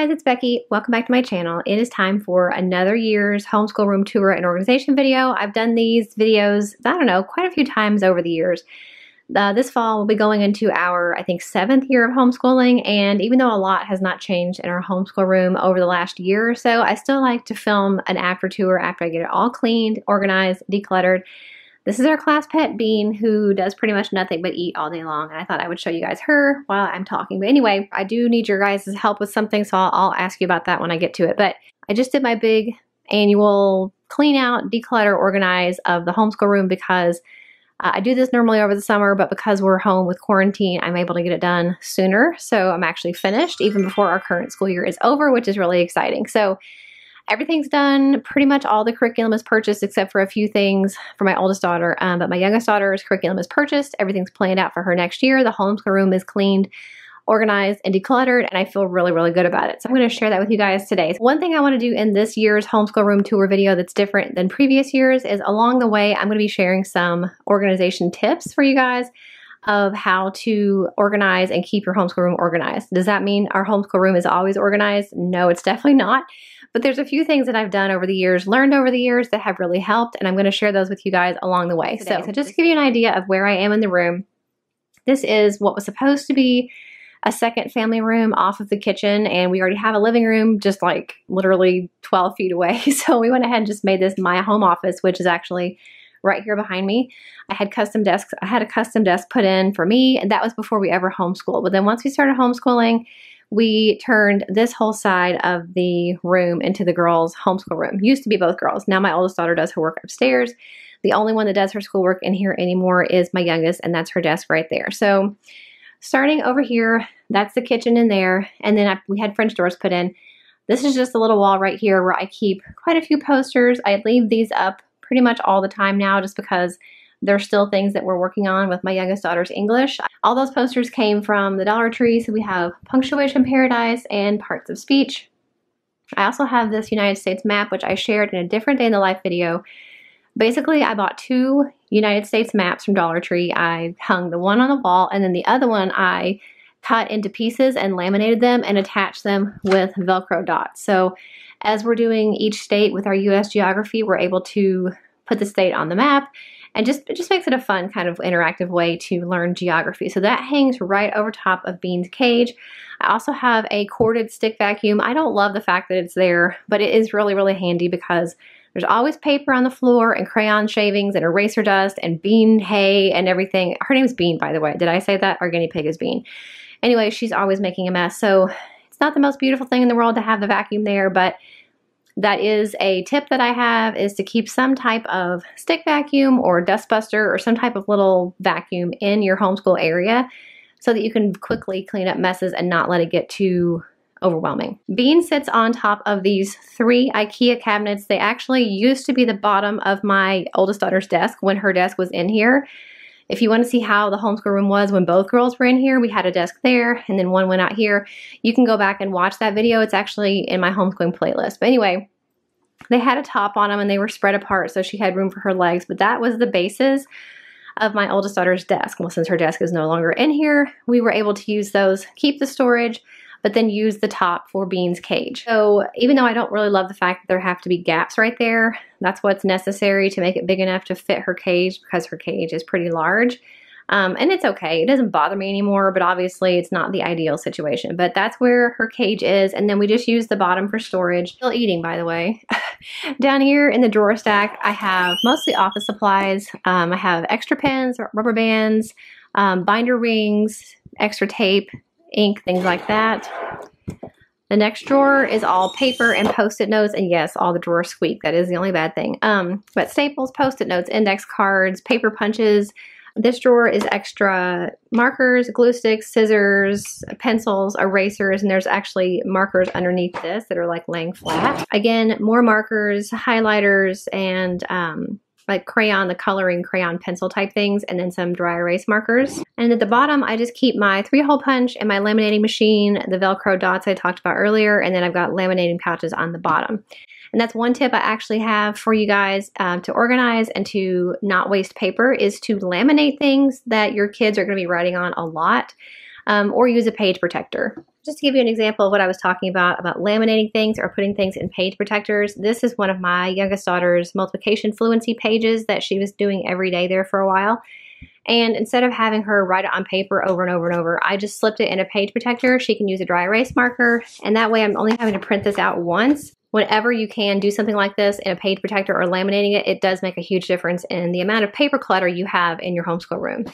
guys, it's Becky. Welcome back to my channel. It is time for another year's homeschool room tour and organization video. I've done these videos, I don't know, quite a few times over the years. This fall we'll be going into our, I think, 7th year of homeschooling, and even though a lot has not changed in our homeschool room over the last year or so, I still like to film an after tour after I get it all cleaned, organized, decluttered. This is our class pet, Bean, who does pretty much nothing but eat all day long, and I thought I would show you guys her while I'm talking. But anyway, I do need your guys' help with something, so I'll ask you about that when I get to it. But I just did my big annual clean out, declutter, organize of the homeschool room because I do this normally over the summer, but because we're home with quarantine, I'm able to get it done sooner. So I'm actually finished even before our current school year is over, which is really exciting. So everything's done. Pretty much all the curriculum is purchased except for a few things for my oldest daughter. But my youngest daughter's curriculum is purchased. Everything's planned out for her next year. The homeschool room is cleaned, organized, and decluttered, and I feel really, really good about it. So I'm going to share that with you guys today. One thing I want to do in this year's homeschool room tour video that's different than previous years is along the way, I'm going to be sharing some organization tips for you guys of how to organize and keep your homeschool room organized. Does that mean our homeschool room is always organized? No, it's definitely not. But there's a few things that I've done over the years, learned over the years that have really helped, and I'm going to share those with you guys along the way. So just to give you an idea of where I am in the room, this is what was supposed to be a second family room off of the kitchen, and we already have a living room just like literally 12 feet away. So we went ahead and just made this my home office, which is actually right here behind me. I had custom desks. I had a custom desk put in for me, and that was before we ever homeschooled. But then once we started homeschooling, we turned this whole side of the room into the girls' homeschool room. Used to be both girls. Now my oldest daughter does her work upstairs. The only one that does her schoolwork in here anymore is my youngest, and that's her desk right there. So starting over here, that's the kitchen in there, and then we had French doors put in. This is just a little wall right here where I keep quite a few posters. I leave these up pretty much all the time now just because there's still things that we're working on with my youngest daughter's English. All those posters came from the Dollar Tree, so we have Punctuation Paradise and Parts of Speech. I also have this United States map, which I shared in a different day in the life video. Basically, I bought 2 United States maps from Dollar Tree. I hung the one on the wall, and then the other one I cut into pieces and laminated them and attached them with Velcro dots. So as we're doing each state with our U.S. geography, we're able to put the state on the map, and it just makes it a fun kind of interactive way to learn geography. So that hangs right over top of Bean's cage. I also have a corded stick vacuum. I don't love the fact that it's there, but it is really, really handy because there's always paper on the floor and crayon shavings and eraser dust and bean hay and everything. Her name's Bean, by the way. Did I say that? Our guinea pig is Bean. Anyway, she's always making a mess. So it's not the most beautiful thing in the world to have the vacuum there, but that is a tip that I have, is to keep some type of stick vacuum or dust buster or some type of little vacuum in your homeschool area so that you can quickly clean up messes and not let it get too overwhelming. Bean sits on top of these 3 IKEA cabinets. They actually used to be the bottom of my oldest daughter's desk when her desk was in here. If you want to see how the homeschool room was when both girls were in here, we had a desk there and then one went out here. You can go back and watch that video. It's actually in my homeschooling playlist. But anyway, they had a top on them and they were spread apart so she had room for her legs, but that was the basis of my oldest daughter's desk. Well, since her desk is no longer in here, we were able to use those, keep the storage, but then use the top for Bean's cage. So even though I don't really love the fact that there have to be gaps right there, that's what's necessary to make it big enough to fit her cage because her cage is pretty large. And it's okay. It doesn't bother me anymore, but obviously it's not the ideal situation. But that's where her cage is, and then we just use the bottom for storage. Still eating, by the way. Down here in the drawer stack, I have mostly office supplies. I have extra pens, rubber bands, binder rings, extra tape, ink, things like that. The next drawer is all paper and post-it notes, and yes, all the drawers squeak. That is the only bad thing. But staples, post-it notes, index cards, paper punches. This drawer is extra markers, glue sticks, scissors, pencils, erasers, and there's actually markers underneath this that are like laying flat. Again, more markers, highlighters, and like crayon, the coloring crayon pencil type things, and then some dry erase markers. And at the bottom, I just keep my 3-hole punch and my laminating machine, the Velcro dots I talked about earlier, and then I've got laminating pouches on the bottom. And that's one tip I actually have for you guys to organize and to not waste paper, is to laminate things that your kids are going to be writing on a lot. or use a page protector. Just to give you an example of what I was talking about laminating things or putting things in page protectors, this is one of my youngest daughter's multiplication fluency pages that she was doing every day there for a while. And instead of having her write it on paper over and over and over, I just slipped it in a page protector. She can use a dry erase marker, and that way I'm only having to print this out once. Whenever you can do something like this in a page protector or laminating it, it does make a huge difference in the amount of paper clutter you have in your homeschool room.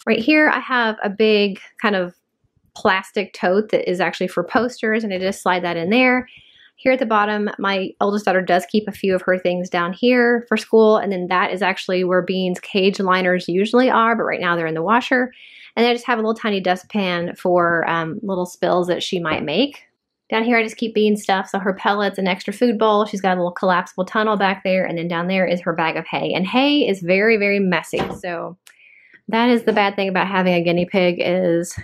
Right here, I have a big kind of plastic tote that is actually for posters, and I just slide that in there. Here at the bottom, my oldest daughter does keep a few of her things down here for school, and then that is actually where Bean's cage liners usually are, but right now they're in the washer. And I just have a little tiny dustpan for little spills that she might make. Down here, I just keep Bean's stuff, so her pellets, an extra food bowl. She's got a little collapsible tunnel back there, and then down there is her bag of hay. And hay is very, very messy, so that is the bad thing about having a guinea pig is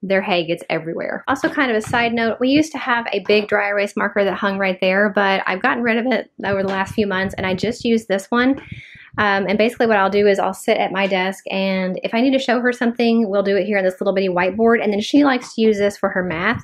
their hay gets everywhere. Also, kind of a side note, we used to have a big dry erase marker that hung right there, but I've gotten rid of it over the last few months, and I just use this one. And basically what I'll do is I'll sit at my desk, and if I need to show her something, we'll do it here on this little bitty whiteboard. And then she likes to use this for her math.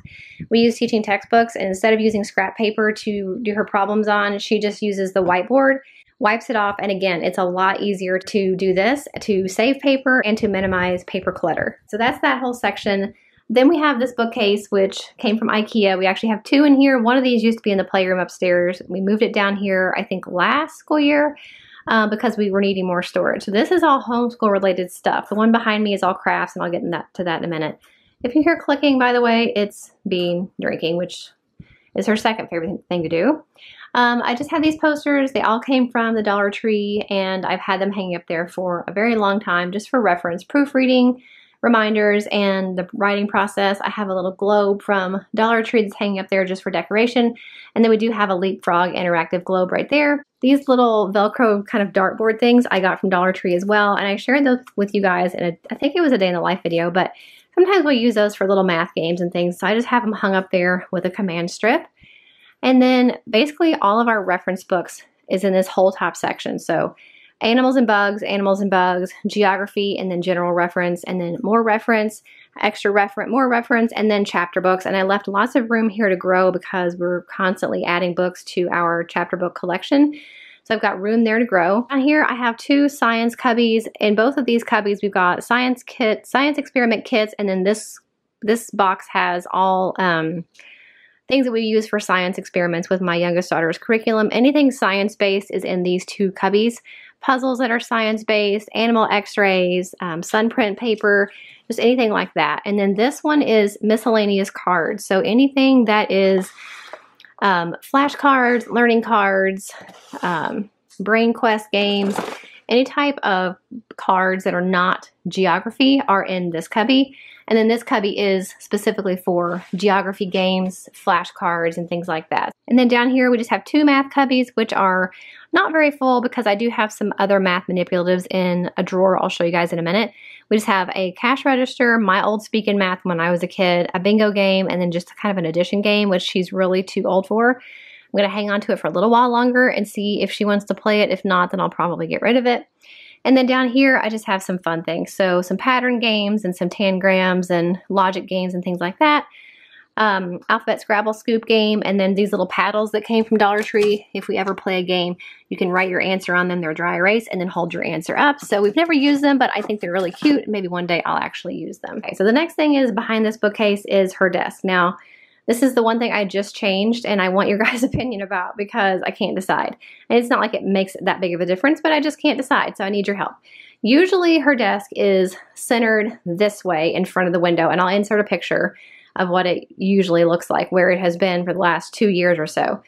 We use teaching textbooks, and instead of using scrap paper to do her problems on, she just uses the whiteboard, wipes it off, and again, it's a lot easier to do this, to save paper and to minimize paper clutter. So that's that whole section. Then we have this bookcase, which came from IKEA. We actually have two in here. One of these used to be in the playroom upstairs. We moved it down here, I think, last school year because we were needing more storage. So this is all homeschool related stuff. The one behind me is all crafts, and I'll get to that in a minute. If you hear clicking, by the way, it's Bean drinking, which is her second favorite thing to do. I just have these posters. They all came from the Dollar Tree, and I've had them hanging up there for a very long time just for reference, proofreading, reminders, and the writing process. I have a little globe from Dollar Tree that's hanging up there just for decoration. And then we do have a Leapfrog interactive globe right there. These little Velcro kind of dartboard things I got from Dollar Tree as well. And I shared those with you guys in I think it was a day in the life video, but sometimes we'll use those for little math games and things. So I just have them hung up there with a command strip. And then basically all of our reference books is in this whole top section. So animals and bugs, geography, and then general reference, and then more reference, extra reference, more reference, and then chapter books. And I left lots of room here to grow because we're constantly adding books to our chapter book collection. So I've got room there to grow. Down here I have two science cubbies. In both of these cubbies we've got science kits, science experiment kits, and then this box has all things that we use for science experiments with my youngest daughter's curriculum. Anything science-based is in these two cubbies. Puzzles that are science-based, animal x-rays, sunprint paper, just anything like that. And then this one is miscellaneous cards. So anything that is flashcards, learning cards, brain quest games, any type of cards that are not geography are in this cubby. And then this cubby is specifically for geography games, flashcards, and things like that. And then down here we just have two math cubbies, which are not very full because I do have some other math manipulatives in a drawer I'll show you guys in a minute. We just have a cash register, my old Speak and Math when I was a kid, a bingo game, and then just kind of an addition game, which she's really too old for. I'm going to hang on to it for a little while longer and see if she wants to play it. If not, then I'll probably get rid of it. And then down here, I just have some fun things. So some pattern games and some tangrams and logic games and things like that. Alphabet Scrabble scoop game, and then these little paddles that came from Dollar Tree. If we ever play a game, you can write your answer on them. They're dry erase, and then hold your answer up. So we've never used them, but I think they're really cute. Maybe one day I'll actually use them. Okay, so the next thing is behind this bookcase is her desk. Now, this is the one thing I just changed, and I want your guys' opinion about because I can't decide. And it's not like it makes that big of a difference, but I just can't decide, so I need your help. Usually her desk is centered this way in front of the window, and I'll insert a picture of what it usually looks like, where it has been for the last 2 years or so.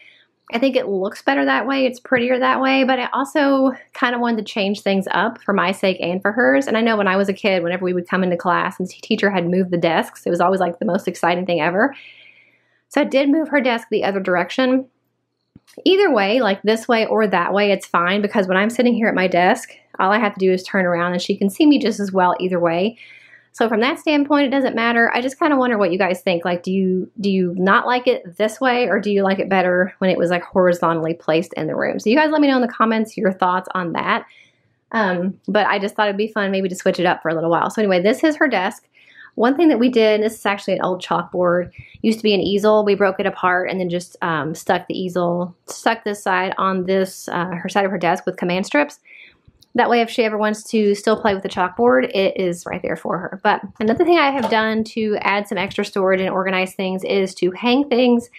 I think it looks better that way, it's prettier that way, but I also kind of wanted to change things up for my sake and for hers. And I know when I was a kid, whenever we would come into class and the teacher had moved the desks, it was always like the most exciting thing ever. So I did move her desk the other direction. Either way, like this way or that way, it's fine because when I'm sitting here at my desk, all I have to do is turn around and she can see me just as well either way. So from that standpoint, it doesn't matter. I just kind of wonder what you guys think. Like, do you not like it this way, or do you like it better when it was like horizontally placed in the room? So you guys let me know in the comments your thoughts on that. But I just thought it'd be fun maybe to switch it up for a little while. So anyway, this is her desk. One thing that we did, and this is actually an old chalkboard, used to be an easel. We broke it apart and then just stuck this side on this, her side of her desk with command strips. That way, if she ever wants to still play with the chalkboard, it is right there for her. But another thing I have done to add some extra storage and organize things is to hang things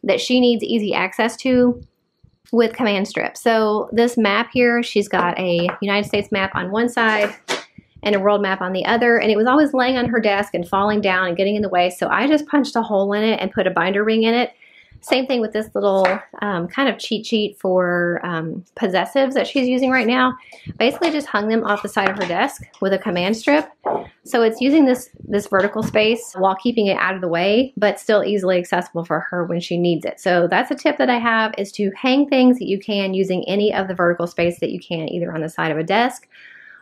that she needs easy access to with command strips. So this map here, she's got a United States map on one side and a world map on the other, and it was always laying on her desk and falling down and getting in the way, so I just punched a hole in it and put a binder ring in it. Same thing with this little kind of cheat sheet for possessives that she's using right now. Basically just hung them off the side of her desk with a command strip. So it's using this vertical space while keeping it out of the way, but still easily accessible for her when she needs it. So that's a tip that I have, is to hang things that you can using any of the vertical space that you can, either on the side of a desk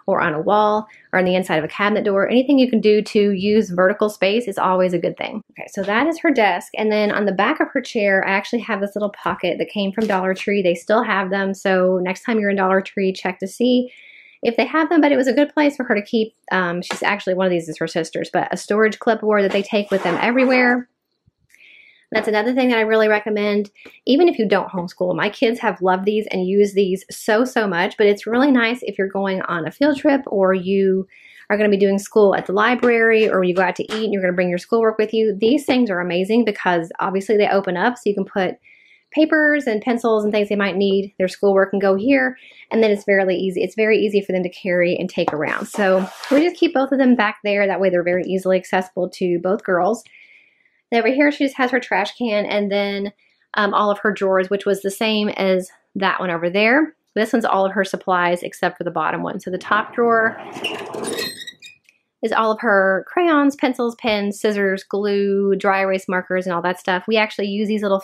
or on a wall, or on the inside of a cabinet door. Anything you can do to use vertical space is always a good thing. Okay, so that is her desk. And then on the back of her chair, I actually have this little pocket that came from Dollar Tree. They still have them, so next time you're in Dollar Tree, check to see if they have them, but it was a good place for her to keep, she's actually, one of these is her sister's, but a storage clipboard that they take with them everywhere. That's another thing that I really recommend, even if you don't homeschool. My kids have loved these and used these so much, but it's really nice if you're going on a field trip, or you are going to be doing school at the library, or when you go out to eat and you're going to bring your schoolwork with you. These things are amazing because obviously they open up, so you can put papers and pencils and things they might need. Their schoolwork can go here, and then it's very easy. It's very easy for them to carry and take around. So we just keep both of them back there. That way they're very easily accessible to both girls. And over here, she just has her trash can, and then all of her drawers, which was the same as that one over there. This one's all of her supplies except for the bottom one. So the top drawer is all of her crayons, pencils, pens, scissors, glue, dry erase markers, and all that stuff. We actually use these little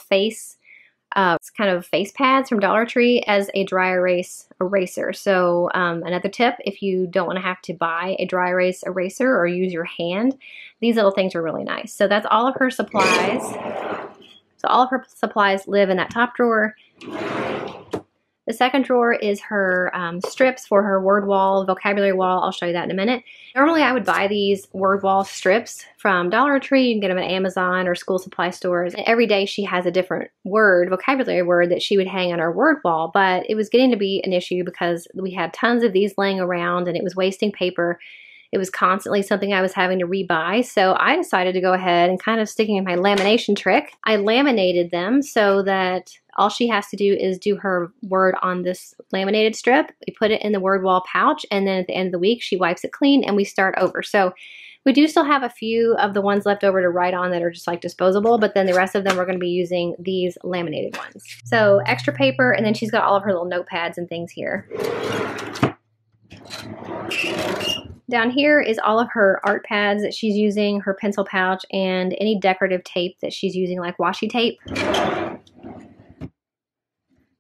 kind of face pads from Dollar Tree as a dry erase eraser. So another tip, if you don't want to have to buy a dry erase eraser or use your hand, these little things are really nice. So that's all of her supplies. So all of her supplies live in that top drawer. The second drawer is her strips for her word wall, vocabulary wall. I'll show you that in a minute. Normally I would buy these word wall strips from Dollar Tree. You can get them at Amazon or school supply stores. And every day she has a different word, vocabulary word, that she would hang on her word wall. But it was getting to be an issue because we had tons of these laying around and it was wasting paper. It was constantly something I was having to rebuy. So I decided to go ahead and, kind of sticking with my lamination trick, I laminated them so that all she has to do is do her word on this laminated strip. We put it in the word wall pouch, and then at the end of the week, she wipes it clean and we start over. So we do still have a few of the ones left over to write on that are just like disposable, but then the rest of them we're going to be using these laminated ones. So extra paper, and then she's got all of her little notepads and things here. Down here is all of her art pads that she's using, her pencil pouch, and any decorative tape that she's using, like washi tape.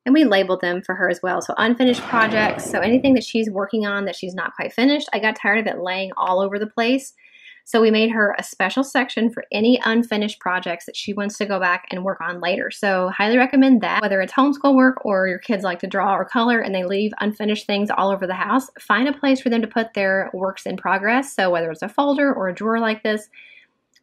And we labeled them for her as well. So unfinished projects, so anything that she's working on that she's not quite finished. I got tired of it laying all over the place. So we made her a special section for any unfinished projects that she wants to go back and work on later. So highly recommend that. Whether it's homeschool work or your kids like to draw or color and they leave unfinished things all over the house, find a place for them to put their works in progress. So whether it's a folder or a drawer like this,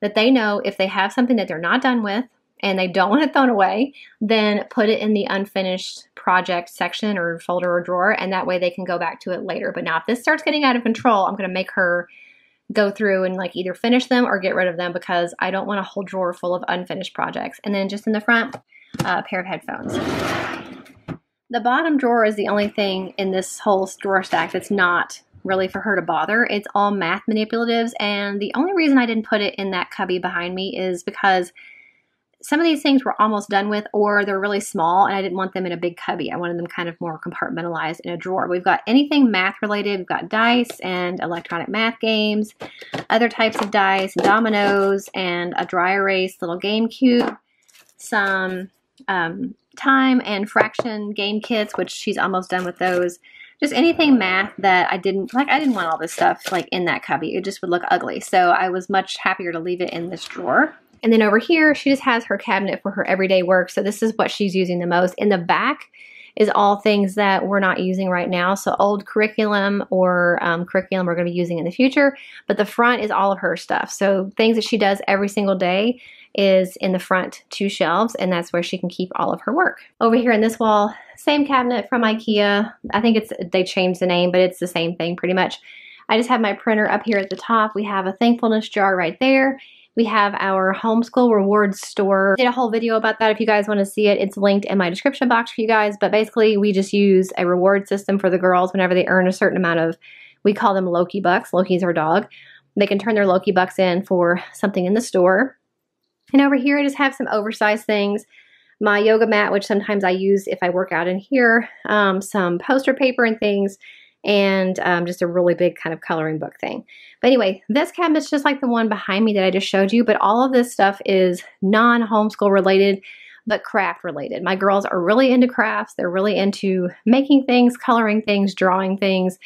that they know if they have something that they're not done with and they don't want it thrown away, then put it in the unfinished project section or folder or drawer, and that way they can go back to it later. But now if this starts getting out of control, I'm going to make her go through and like either finish them or get rid of them, because I don't want a whole drawer full of unfinished projects. And then just in the front, a pair of headphones. The bottom drawer is the only thing in this whole drawer stack that's not really for her to bother. It's all math manipulatives, and the only reason I didn't put it in that cubby behind me is because some of these things were almost done with, or they're really small, and I didn't want them in a big cubby. I wanted them kind of more compartmentalized in a drawer. We've got anything math related. We've got dice and electronic math games, other types of dice, dominoes, and a dry erase little game cube, some time and fraction game kits, which she's almost done with those. Just anything math that I didn't want all this stuff like in that cubby. It just would look ugly. So I was much happier to leave it in this drawer. And then over here, she just has her cabinet for her everyday work. So this is what she's using the most. In the back is all things that we're not using right now. So old curriculum or curriculum we're going to be using in the future. But the front is all of her stuff. So things that she does every single day is in the front 2 shelves, and that's where she can keep all of her work. Over here in this wall, same cabinet from IKEA. I think they changed the name, but it's the same thing pretty much. I just have my printer up here at the top. We have a thankfulness jar right there. We have our homeschool rewards store. I did a whole video about that if you guys want to see it. It's linked in my description box for you guys. But basically, we just use a reward system for the girls whenever they earn a certain amount of, we call them Loki bucks. Loki's our dog. They can turn their Loki bucks in for something in the store. And over here, I just have some oversized things. My yoga mat, which sometimes I use if I work out in here. Some poster paper and things. And just a really big kind of coloring book thing. But anyway, this cabinet's just like the one behind me that I just showed you, but all of this stuff is non-homeschool related, but craft related. My girls are really into crafts. They're really into making things, coloring things, drawing things,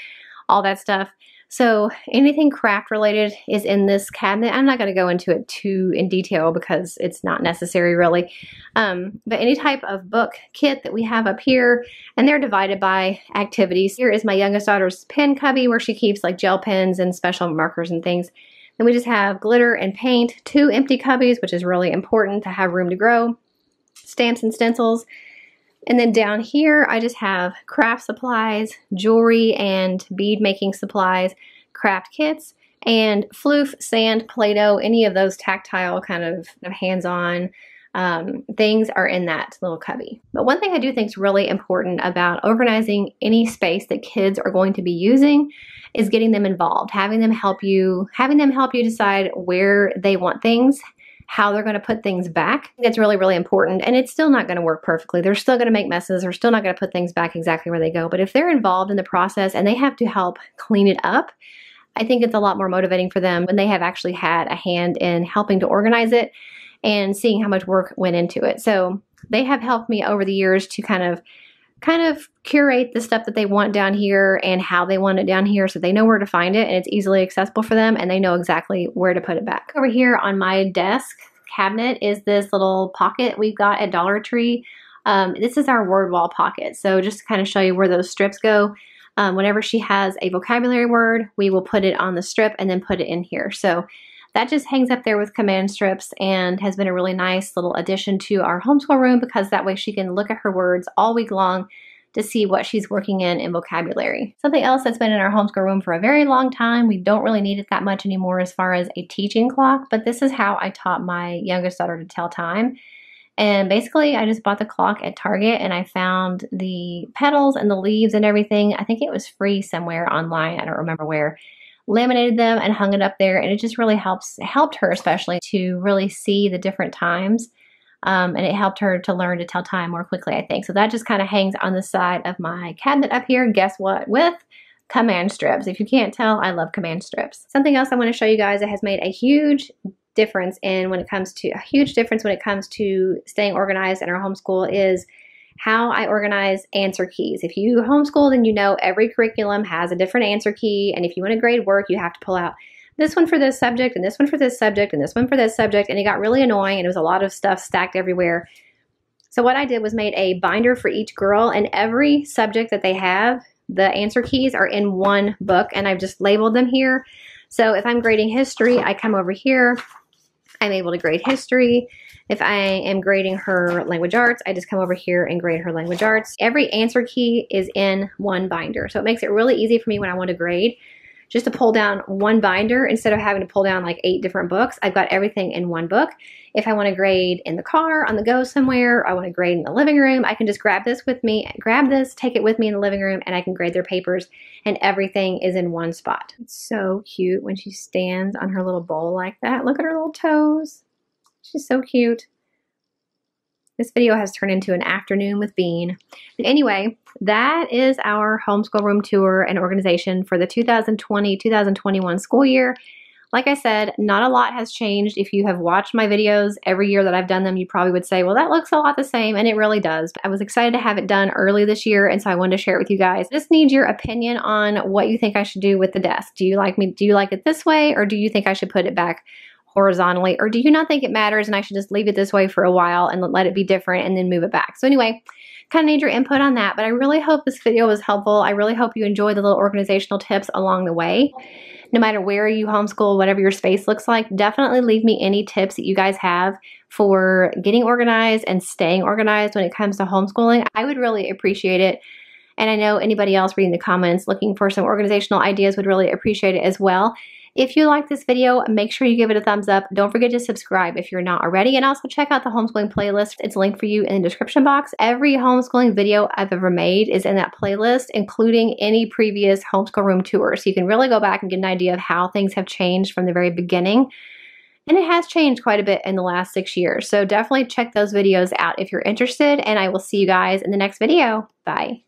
all that stuff. So anything craft related is in this cabinet. I'm not going to go into it too in detail because it's not necessary really. But any type of book kit that we have up here, and they're divided by activities. Here is my youngest daughter's pen cubby where she keeps like gel pens and special markers and things. Then we just have glitter and paint, 2 empty cubbies, which is really important to have room to grow, stamps and stencils. And then down here, I just have craft supplies, jewelry and bead making supplies, craft kits, and floof, sand, Play-Doh, any of those tactile kind of hands-on things are in that little cubby. But one thing I do think is really important about organizing any space that kids are going to be using is getting them involved, having them help you decide where they want things, how they're going to put things back. It's really, really important. And it's still not going to work perfectly. They're still going to make messes. They're still not going to put things back exactly where they go. But if they're involved in the process and they have to help clean it up, I think it's a lot more motivating for them when they have actually had a hand in helping to organize it and seeing how much work went into it. So they have helped me over the years to kind of curate the stuff that they want down here and how they want it down here so they know where to find it and it's easily accessible for them and they know exactly where to put it back. Over here on my desk cabinet is this little pocket we've got at Dollar Tree. This is our word wall pocket. So just to kind of show you where those strips go, whenever she has a vocabulary word, we will put it on the strip and then put it in here. So that just hangs up there with command strips and has been a really nice little addition to our homeschool room because that way she can look at her words all week long to see what she's working in vocabulary. Something else that's been in our homeschool room for a very long time, we don't really need it that much anymore as far as a teaching clock, but this is how I taught my youngest daughter to tell time. And basically I just bought the clock at Target and I found the petals and the leaves and everything. I think it was free somewhere online, I don't remember where. Laminated them and hung it up there, and it just really helped her especially to really see the different times, and it helped her to learn to tell time more quickly, I think. So that just kind of hangs on the side of my cabinet up here. Guess what? With command strips. If you can't tell, I love command strips. Something else I want to show you guys that has made a huge difference when it comes to staying organized in our homeschool is how I organize answer keys. If you homeschool, then you know every curriculum has a different answer key, and if you want to grade work, you have to pull out this one for this subject, and this one for this subject, and this one for this subject, and it got really annoying, and it was a lot of stuff stacked everywhere. So what I did was made a binder for each girl, and every subject that they have, the answer keys are in one book, and I've just labeled them here. So if I'm grading history, I come over here, I'm able to grade history. If I am grading her language arts, I just come over here and grade her language arts. Every answer key is in one binder. So it makes it really easy for me when I want to grade just to pull down one binder instead of having to pull down like 8 different books. I've got everything in one book. If I want to grade in the car, on the go somewhere, I want to grade in the living room, I can just grab this, take it with me in the living room, and I can grade their papers, and everything is in one spot. It's so cute when she stands on her little bowl like that. Look at her little toes. She's so cute. This video has turned into an afternoon with Bean. But anyway, that is our homeschool room tour and organization for the 2020-2021 school year. Like I said, not a lot has changed. If you have watched my videos every year that I've done them, you probably would say, well, that looks a lot the same, and it really does. I was excited to have it done early this year, and so I wanted to share it with you guys. I just need your opinion on what you think I should do with the desk. Do you like it this way, or do you think I should put it back horizontally, or do you not think it matters and I should just leave it this way for a while and let it be different and then move it back? So anyway, kind of need your input on that. But I really hope this video was helpful. I really hope you enjoy the little organizational tips along the way. No matter where you homeschool, whatever your space looks like, definitely leave me any tips that you guys have for getting organized and staying organized when it comes to homeschooling. I would really appreciate it. And I know anybody else reading the comments looking for some organizational ideas would really appreciate it as well. If you like this video, make sure you give it a thumbs up. Don't forget to subscribe if you're not already. And also check out the homeschooling playlist. It's linked for you in the description box. Every homeschooling video I've ever made is in that playlist, including any previous homeschool room tours. So you can really go back and get an idea of how things have changed from the very beginning. And it has changed quite a bit in the last 6 years. So definitely check those videos out if you're interested. And I will see you guys in the next video. Bye.